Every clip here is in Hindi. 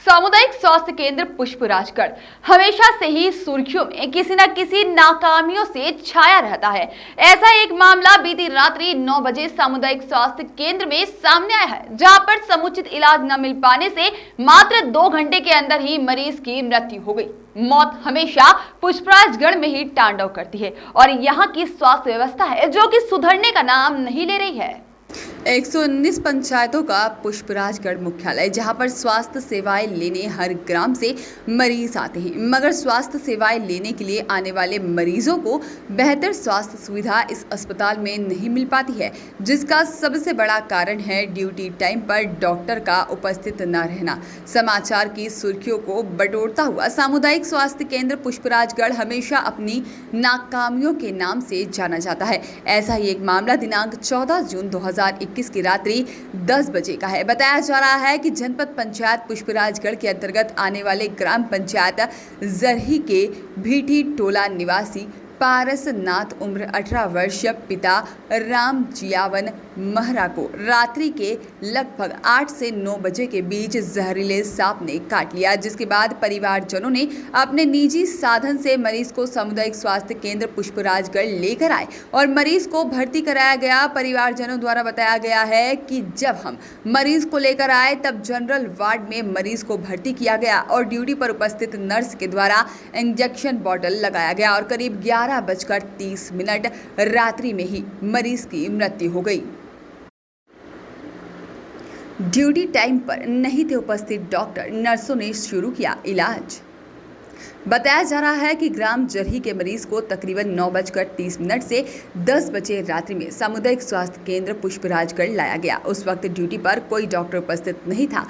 सामुदायिक स्वास्थ्य केंद्र पुष्पराजगढ़ हमेशा से ही सुर्खियों में किसी न किसी नाकामियों से छाया रहता है। ऐसा एक मामला बीती रात्रि 9 बजे सामुदायिक स्वास्थ्य केंद्र में सामने आया है, जहां पर समुचित इलाज न मिल पाने से मात्र 2 घंटे के अंदर ही मरीज की मृत्यु हो गई। मौत हमेशा पुष्पराजगढ़ में ही तांडव करती है और यहाँ की स्वास्थ्य व्यवस्था है जो कि सुधरने का नाम नहीं ले रही है। 119 पंचायतों का पुष्पराजगढ़ मुख्यालय, जहां पर स्वास्थ्य सेवाएं लेने हर ग्राम से मरीज आते हैं, मगर स्वास्थ्य सेवाएं लेने के लिए आने वाले मरीजों को बेहतर स्वास्थ्य सुविधा इस अस्पताल में नहीं मिल पाती है, जिसका सबसे बड़ा कारण है ड्यूटी टाइम पर डॉक्टर का उपस्थित न रहना। समाचार की सुर्खियों को बटोरता हुआ सामुदायिक स्वास्थ्य केंद्र पुष्पराजगढ़ हमेशा अपनी नाकामियों के नाम से जाना जाता है। ऐसा ही एक मामला दिनांक 14 जून 2021 की रात्रि 10 बजे का है। बताया जा रहा है कि जनपद पंचायत पुष्पराजगढ़ के अंतर्गत आने वाले ग्राम पंचायत जरही के भीटी टोला निवासी पारसनाथ उम्र 18 वर्ष पिता राम जियावन महरा को रात्रि के लगभग 8 से 9 बजे के बीच जहरीले सांप ने काट लिया, जिसके बाद परिवारजनों ने अपने निजी साधन से मरीज को सामुदायिक स्वास्थ्य केंद्र पुष्पराजगढ़ लेकर आए और मरीज को भर्ती कराया गया। परिवारजनों द्वारा बताया गया है कि जब हम मरीज को लेकर आए तब जनरल वार्ड में मरीज को भर्ती किया गया और ड्यूटी पर उपस्थित नर्स के द्वारा इंजेक्शन बॉटल लगाया गया और करीब 11:30 रात्रि में ही मरीज की मृत्यु हो गई। ड्यूटी टाइम पर नहीं थे उपस्थित डॉक्टर, नर्सों ने शुरू किया इलाज। बताया जा रहा है कि ग्राम जरही के मरीज को तकरीबन 9:30 से 10 बजे रात्रि में सामुदायिक स्वास्थ्य केंद्र पुष्पराजगढ़ लाया गया। उस वक्त ड्यूटी पर कोई डॉक्टर उपस्थित नहीं था।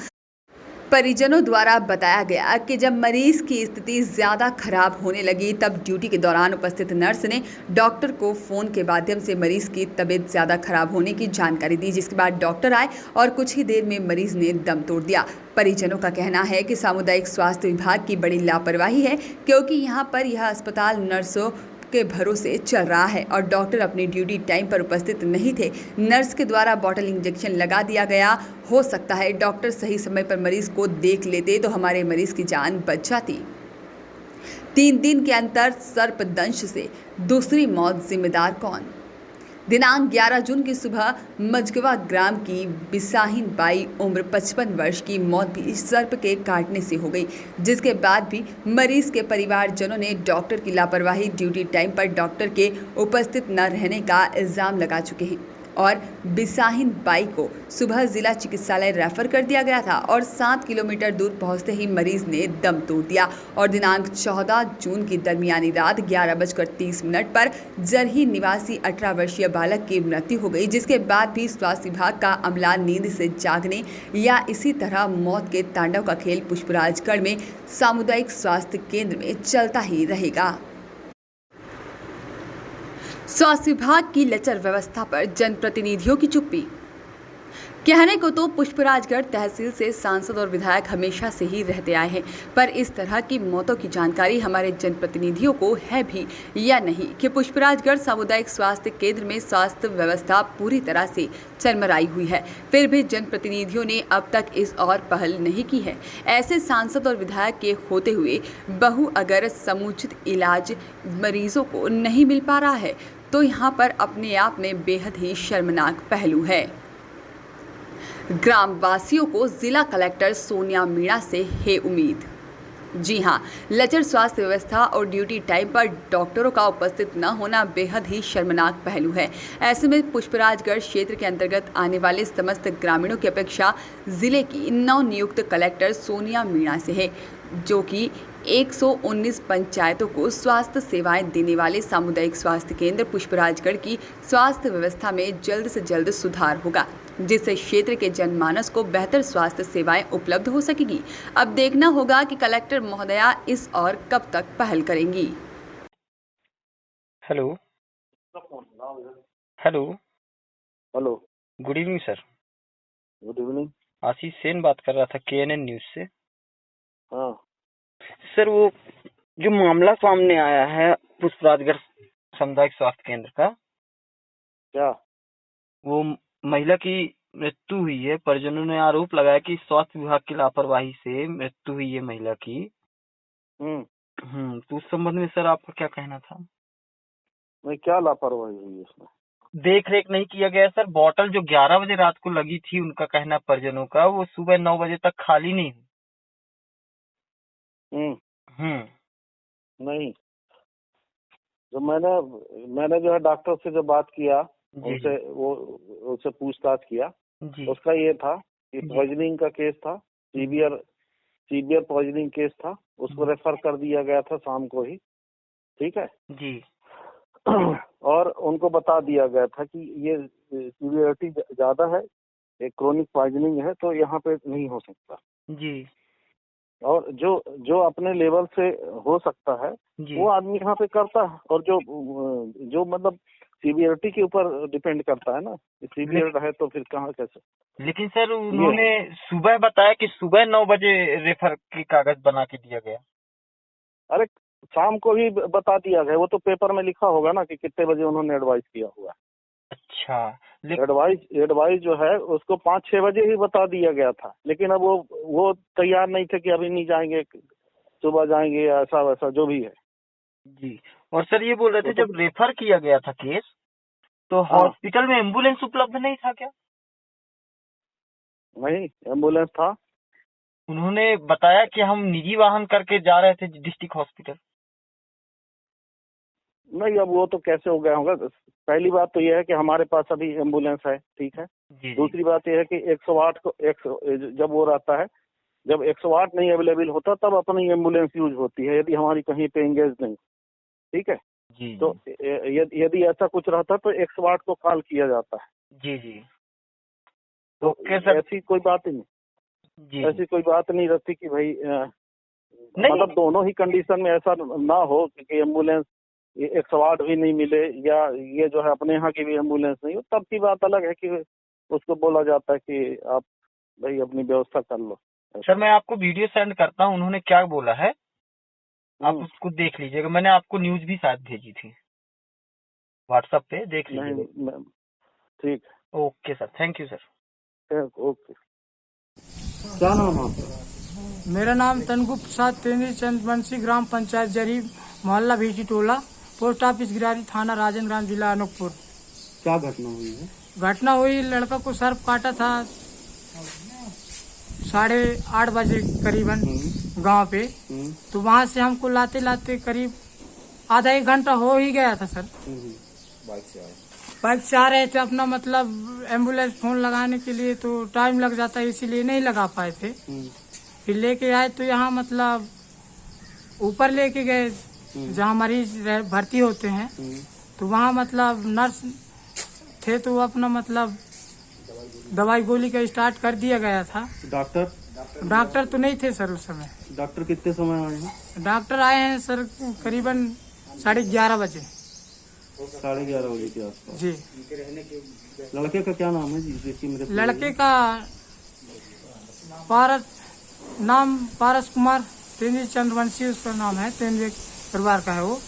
परिजनों द्वारा बताया गया कि जब मरीज की स्थिति ज़्यादा खराब होने लगी तब ड्यूटी के दौरान उपस्थित नर्स ने डॉक्टर को फ़ोन के माध्यम से मरीज की तबीयत ज़्यादा खराब होने की जानकारी दी, जिसके बाद डॉक्टर आए और कुछ ही देर में मरीज ने दम तोड़ दिया। परिजनों का कहना है कि सामुदायिक स्वास्थ्य विभाग की बड़ी लापरवाही है, क्योंकि यहाँ पर यह अस्पताल नर्सों के भरोसे चल रहा है और डॉक्टर अपनी ड्यूटी टाइम पर उपस्थित नहीं थे। नर्स के द्वारा बॉटल इंजेक्शन लगा दिया गया। हो सकता है डॉक्टर सही समय पर मरीज को देख लेते तो हमारे मरीज की जान बच जाती। 3 दिन के अंतर सर्पदंश से दूसरी मौत, जिम्मेदार कौन? दिनांक 11 जून की सुबह मजगवा ग्राम की बिसाहिन बाई उम्र 55 वर्ष की मौत भी सर्प के काटने से हो गई, जिसके बाद भी मरीज के परिवारजनों ने डॉक्टर की लापरवाही, ड्यूटी टाइम पर डॉक्टर के उपस्थित न रहने का इल्ज़ाम लगा चुके हैं और बिसाहिन बाई को सुबह जिला चिकित्सालय रेफर कर दिया गया था और 7 किलोमीटर दूर पहुंचते ही मरीज ने दम तोड़ दिया और दिनांक 14 जून की दरमियानी रात 11:30 पर जरही निवासी 18 वर्षीय बालक की मृत्यु हो गई, जिसके बाद भी स्वास्थ्य विभाग का अमला नींद से जागने या इसी तरह मौत के तांडव का खेल पुष्पराजगढ़ में सामुदायिक स्वास्थ्य केंद्र में चलता ही रहेगा। स्वास्थ्य विभाग की लचर व्यवस्था पर जनप्रतिनिधियों की चुप्पी। कहने को तो पुष्पराजगढ़ तहसील से सांसद और विधायक हमेशा से ही रहते आए हैं, पर इस तरह की मौतों की जानकारी हमारे जनप्रतिनिधियों को है भी या नहीं कि पुष्पराजगढ़ सामुदायिक स्वास्थ्य केंद्र में स्वास्थ्य व्यवस्था पूरी तरह से चरमराई हुई है। फिर भी जनप्रतिनिधियों ने अब तक इस और पहल नहीं की है। ऐसे सांसद और विधायक के होते हुए अगर समुचित इलाज मरीजों को नहीं मिल पा रहा है तो यहाँ पर अपने आप में बेहद ही शर्मनाक पहलू है। ग्राम वासियों को जिला कलेक्टर सोनिया मीणा से है उम्मीद। जी हां, लचर स्वास्थ्य व्यवस्था और ड्यूटी टाइम पर डॉक्टरों का उपस्थित न होना बेहद ही शर्मनाक पहलू है। ऐसे में पुष्पराजगढ़ क्षेत्र के अंतर्गत आने वाले समस्त ग्रामीणों की अपेक्षा जिले की नवनियुक्त कलेक्टर सोनिया मीणा से है, जो कि 119 पंचायतों को स्वास्थ्य सेवाएं देने वाले सामुदायिक स्वास्थ्य केंद्र पुष्पराजगढ़ की स्वास्थ्य व्यवस्था में जल्द से जल्द सुधार होगा, जिससे क्षेत्र के जनमानस को बेहतर स्वास्थ्य सेवाएं उपलब्ध हो सकेगी। अब देखना होगा कि कलेक्टर महोदया इस और कब तक पहल करेंगी। Hello hello hello, good evening sir. Good evening. Ashish Sen बात कर रहा था KNN न्यूज से। हाँ सर, वो जो मामला सामने आया है पुष्पराजगढ़ सामुदायिक स्वास्थ्य केंद्र का, क्या? वो महिला की मृत्यु हुई है। परिजनों ने आरोप लगाया कि स्वास्थ्य विभाग की लापरवाही से मृत्यु हुई है महिला की। तो उस संबंध में सर आपका क्या कहना था? नहीं, क्या लापरवाही हुई इसमें? देख रेख नहीं किया गया सर। बोतल जो 11 बजे रात को लगी थी, उनका कहना परिजनों का, वो सुबह 9 बजे तक खाली नहीं हुई। नहीं, जो मैंने जो है डॉक्टर से जो बात किया, उससे पूछताछ किया, उसका ये था कि पॉइजनिंग का केस था, सीवियर पॉइजनिंग केस था, उसको रेफर कर दिया गया था शाम को ही। ठीक है जी। और उनको बता दिया गया था कि ये सीवियरिटी ज्यादा है, एक क्रोनिक पॉइजनिंग है, तो यहाँ पे नहीं हो सकता जी। और जो अपने लेवल से हो सकता है वो आदमी यहाँ पे करता है, और जो मतलब सीवियरिटी के ऊपर डिपेंड करता है ना, सीवियर है तो फिर कहाँ कैसे। लेकिन सर उन्होंने सुबह बताया कि सुबह 9 बजे रेफर की कागज बना के दिया गया। अरे शाम को ही बता दिया गया, वो तो पेपर में लिखा होगा ना कि कितने बजे उन्होंने एडवाइस किया हुआ। अच्छा। एडवाइस जो है उसको 5-6 बजे ही बता दिया गया था, लेकिन अब वो तैयार नहीं थे कि अभी नहीं जाएंगे, सुबह जाएंगे, ऐसा वैसा जो भी है। जी। और सर ये बोल रहे थे जब रेफर किया गया था केस, तो हॉस्पिटल में एम्बुलेंस उपलब्ध नहीं था क्या? नहीं, एम्बुलेंस था। उन्होंने बताया कि हम निजी वाहन करके जा रहे थे डिस्ट्रिक्ट हॉस्पिटल। नहीं, अब वो तो कैसे हो गया होगा। पहली बात तो यह है कि हमारे पास अभी एम्बुलेंस है, ठीक है। दूसरी बात यह है कि 108 को जब वो रहता है, जब 108 नहीं अवेलेबल होता तब अपनी एम्बुलेंस यूज होती है, यदि हमारी कहीं पे एंगेज नहीं, ठीक है। तो यदि ऐसा कुछ रहता तो 108 को कॉल किया जाता है। जी। तो ऐसी कोई बात नहीं, ऐसी कोई बात नहीं रहती कि भाई मतलब दोनों ही कंडीशन में ऐसा ना हो कि एम्बुलेंस 108 भी नहीं मिले, या ये जो है अपने यहाँ की भी एम्बुलेंस नहीं हो, तब की बात अलग है कि उसको बोला जाता है कि आप भाई अपनी व्यवस्था कर लो। सर मैं आपको वीडियो सेंड करता हूँ, उन्होंने क्या बोला है आप उसको देख लीजिएगा। मैंने आपको न्यूज भी शायद भेजी थी व्हाट्सएप पे, देख लीजिएगा। ठीक, okay sir, thank you sir. Okay. क्या नाम है आपका? मेरा नाम तनगुप्त प्रसाद तेंद्री चंद्रवंशी, ग्राम पंचायत जरीब, मोहल्ला भीटी टोला, पोस्ट ऑफिस गिरारी, थाना राजनग्राम, जिला अनूपपुर। क्या घटना हुई है? घटना हुई, लड़का को सर्प काटा था 8:30 बजे करीबन गांव पे। तो वहां से हमको लाते लाते करीब आधा 1 घंटा हो ही गया था सर। बाइक से आ रहे थे, अपना मतलब एम्बुलेंस फोन लगाने के लिए तो टाइम लग जाता है, इसीलिए नहीं लगा पाए थे। फिर लेके आए तो यहाँ मतलब ऊपर लेके गए जहाँ मरीज भर्ती होते हैं, तो वहाँ मतलब नर्स थे, तो अपना मतलब दवाई गोली का स्टार्ट कर दिया गया था। डॉक्टर तो नहीं थे सर उस समय। डॉक्टर कितने समय आए हैं? डॉक्टर आए हैं सर करीबन 11:30 बजे। 11:30 बजे के आसपास। जी। लड़के का क्या नाम है जी? लड़के का पारस कुमार तेंद्री चंद्रवंशी उसका नाम है, तेंद्री परिवार का है वो,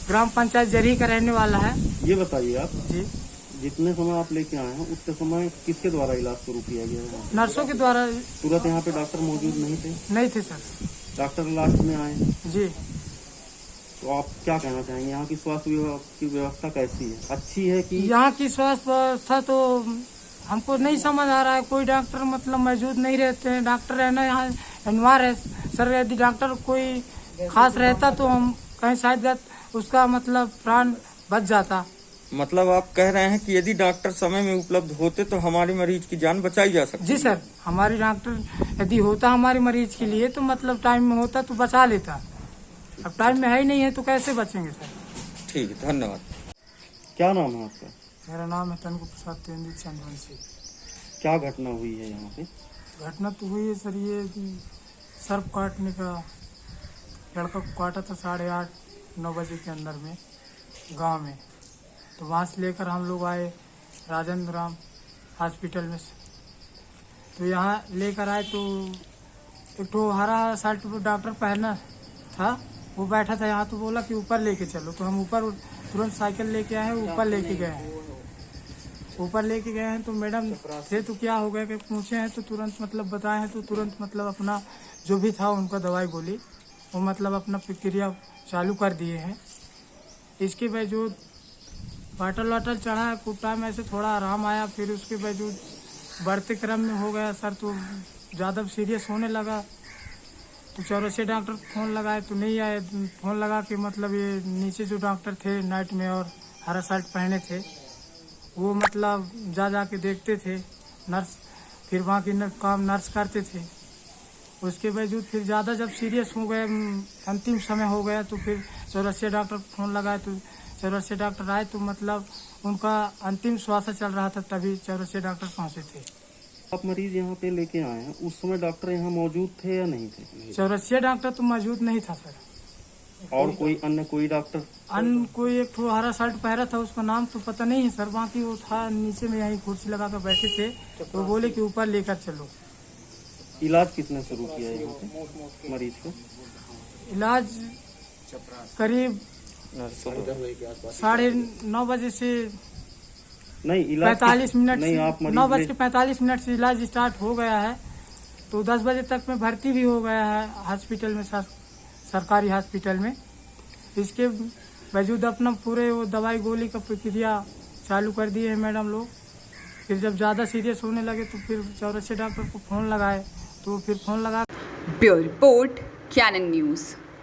ग्राम पंचायत जरी का रहने वाला है। ये बताइए आप जी, जितने समय आप लेके आए हैं उसके समय किसके द्वारा इलाज शुरू किया गया है? नर्सों के द्वारा। तुरंत यहाँ पे डॉक्टर मौजूद नहीं थे? नहीं थे सर। डॉक्टर लास्ट में आए? जी। तो आप क्या कहना चाहेंगे, यहाँ की स्वास्थ्य विभाग की व्यवस्था कैसी है, अच्छी है कि? यहाँ की स्वास्थ्य व्यवस्था तो हमको नहीं समझ आ रहा है, कोई डॉक्टर मतलब मौजूद नहीं रहते हैं। डॉक्टर रहना यहाँ अनिवार्य है सर, यदि डॉक्टर कोई खास रहता तो हम कहीं शायद उसका मतलब प्राण बच जाता। मतलब आप कह रहे हैं कि यदि डॉक्टर समय में उपलब्ध होते तो हमारी मरीज की जान बचाई जा सकती? जी सर, हमारी डॉक्टर यदि होता हमारे मरीज के लिए तो मतलब टाइम में होता तो बचा लेता। अब टाइम में है ही नहीं है तो कैसे बचेंगे सर? ठीक है, धन्यवाद। क्या नाम है आपका? मेरा नाम है तनगुप्त प्रसाद तेंद्री चंद्रवंशी। क्या घटना हुई है यहाँ पे? घटना तो हुई है सर, ये सर्प काटने का, लड़का को काटा था 8:30-9 बजे के अंदर में गांव में। तो वहाँ से लेकर हम लोग आए राजनग्राम हॉस्पिटल में। तो यहाँ लेकर आए तो एक तो हरा शर्ट डॉक्टर पहना था, वो बैठा था यहाँ, तो बोला कि ऊपर लेके चलो। तो हम ऊपर तुरंत साइकिल लेके आए, ऊपर लेके गए। ऊपर लेके गए हैं तो मैडम थे तो क्या हो गया कि पूछे हैं तो तुरंत मतलब बताए हैं तो तुरंत मतलब अपना जो भी था उनका दवाई बोली वो मतलब अपना प्रक्रिया चालू कर दिए हैं। इसके बावजूद बाटल वाटल चढ़ा है, कुछ टाइम ऐसे थोड़ा आराम आया, फिर उसके बावजूद बढ़ते क्रम में हो गया सर तो ज़्यादा सीरियस होने लगा। तो चौरसिया डॉक्टर को फ़ोन लगाए तो नहीं आए। फ़ोन लगा के मतलब ये नीचे जो डॉक्टर थे नाइट में और हरा शर्ट पहने थे वो मतलब जा के देखते थे नर्स, फिर बाकी काम नर्स करते थे। उसके बावजूद फिर ज़्यादा जब सीरियस हो गए, अंतिम समय हो गया तो फिर चौरसिया डॉक्टर को फ़ोन लगाए तो चौरसिया डॉक्टर आए तो मतलब उनका अंतिम श्वास चल रहा था तभी चौरसिया डॉक्टर पहुँचे थे। आप मरीज यहाँ पे लेके आए हैं, उस समय डॉक्टर यहाँ मौजूद थे या नहीं थे? चौरसिया डॉक्टर तो मौजूद नहीं था सर। और कोई अन्य कोई डॉक्टर? अन्य कोई एक तो हरा शर्ट पहना था, उसका नाम तो पता नहीं है सर, बाकी वो था नीचे में यहीं कुर्सी लगा कर बैठे थे तो बोले कि ऊपर लेकर चलो। इलाज किसने शुरू किया है यहाँ पे मरीज को? इलाज करीब 9:30 बजे से नहीं, इलाज 45 मिनट नहीं, आप से मरीज 9:45 मिनट से इलाज स्टार्ट हो गया है तो 10 बजे तक में भर्ती भी हो गया है हॉस्पिटल में, सरकारी हॉस्पिटल में। इसके बावजूद अपना पूरे वो दवाई गोली का प्रक्रिया चालू कर दिए हैं मैडम लोग। फिर जब ज़्यादा सीरियस होने लगे तो फिर चौरसिया डॉक्टर को फ़ोन लगाए तो फिर फ़ोन लगा। Bureau report Canon news.